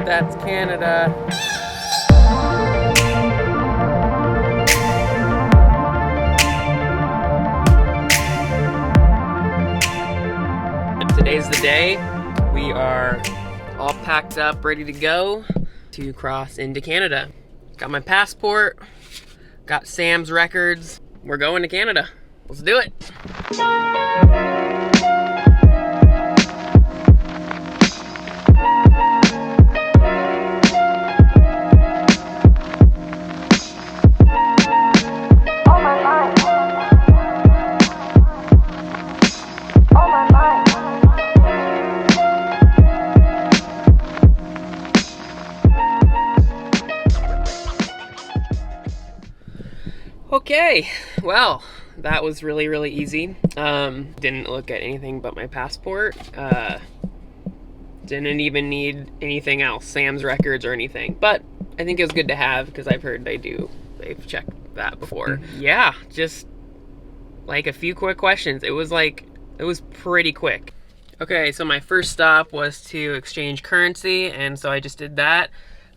That's Canada. Today's the day. We are all packed up, ready to go to cross into Canada. Got my passport, got Sam's records. We're going to Canada. Let's do it. Okay, well, that was really easy. Didn't look at anything but my passport. Didn't even need anything else, Sam's records or anything. But I think it was good to have because I've heard they've checked that before. Yeah, just like a few quick questions. It was pretty quick. Okay, so my first stop was to exchange currency, and so I just did that.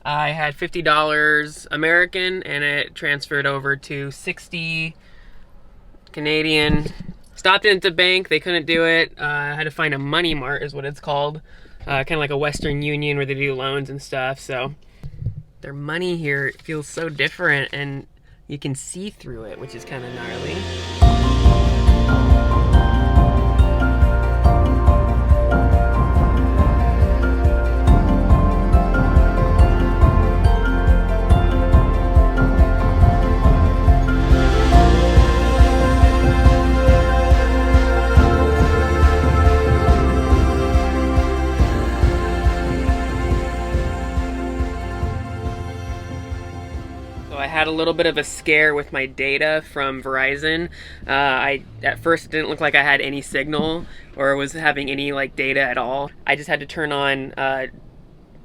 I had $50 American and it transferred over to 60 Canadian. Stopped into the bank, they couldn't do it. I had to find a money mart is what it's called. Kind of like a Western Union where they do loans and stuff. So their money here feels so different and you can see through it, which is kind of gnarly. I had a little bit of a scare with my data from Verizon. At first it didn't look like I had any signal or was having any like data at all. I just had to turn on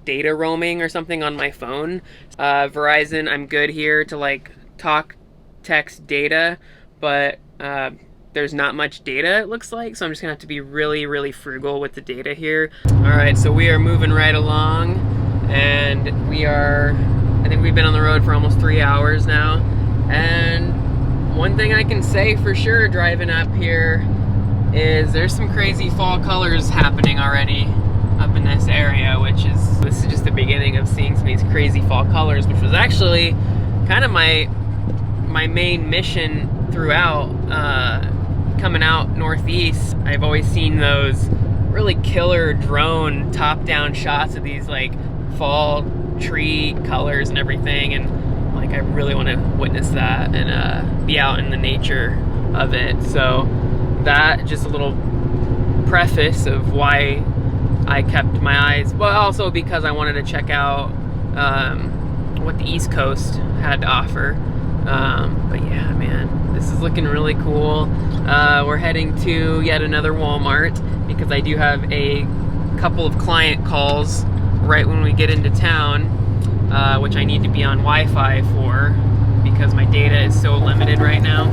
data roaming or something on my phone. Verizon, I'm good here to like talk, text, data, but there's not much data it looks like, so I'm just gonna have to be really frugal with the data here. All right, so we are moving right along and I think we've been on the road for almost 3 hours now, and one thing I can say for sure driving up here is there's some crazy fall colors happening already up in this area, this is just the beginning of seeing some of these crazy fall colors, which was actually kind of my main mission throughout coming out northeast. I've always seen those really killer drone top-down shots of these like fall tree colors and everything, and like I really want to witness that and be out in the nature of it. So that just a little preface of why I kept my eyes, but also because I wanted to check out what the East Coast had to offer. But yeah, man, this is looking really cool. We're heading to yet another Walmart because I do have a couple of client calls right when we get into town, which I need to be on Wi-Fi for because my data is so limited right now.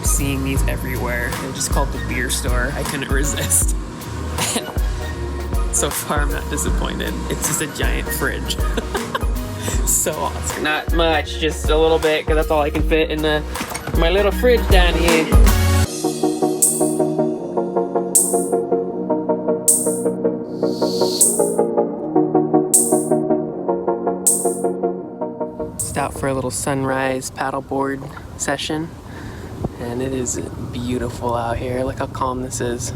Seeing these everywhere. They're just called the beer store. I couldn't resist. So far I'm not disappointed. It's just a giant fridge. So awesome. Not much, just a little bit, because that's all I can fit in my little fridge down here. Stopped for a little sunrise paddleboard session. And it is beautiful out here. Look how calm this is.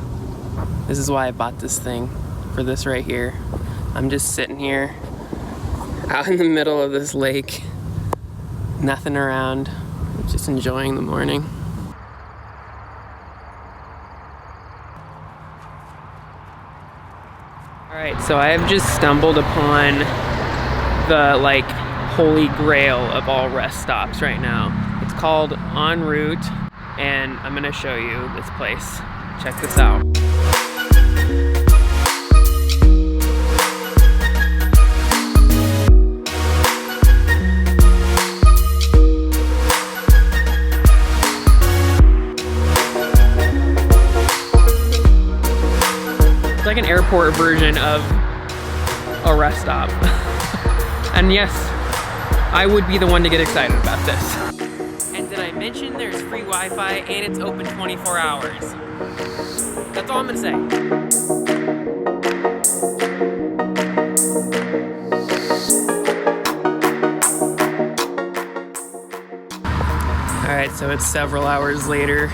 This is why I bought this thing, for this right here. I'm just sitting here Out in the middle of this lake, nothing around, just enjoying the morning. Alright, so I have just stumbled upon the like holy grail of all rest stops right now. It's called En Route, and I'm gonna show you this place. Check this out. It's like an airport version of a rest stop. And yes, I would be the one to get excited about this. And did I mention there's free Wi-Fi and it's open 24 hours? That's all I'm gonna say. Alright, so it's several hours later.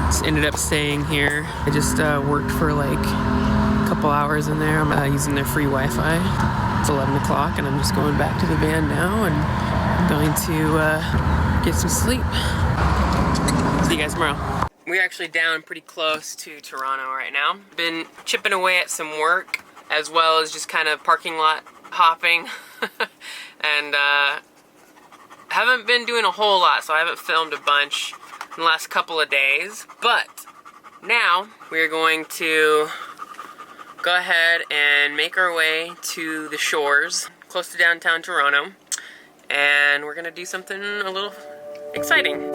Just ended up staying here. I just worked for like a couple hours in there. I'm using their free Wi-Fi. It's 11 o'clock and I'm just going back to the van now and I'm going to get some sleep. See you guys tomorrow. We're actually down pretty close to Toronto right now. Been chipping away at some work as well as just kind of parking lot hopping. And haven't been doing a whole lot, so I haven't filmed a bunch in the last couple of days. But now we're going to go ahead and make our way to the shores close to downtown Toronto, and we're gonna do something a little exciting.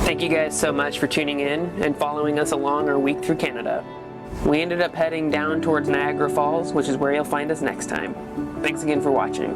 Thank you guys so much for tuning in and following us along our week through Canada. We ended up heading down towards Niagara Falls, which is where you'll find us next time. Thanks again for watching.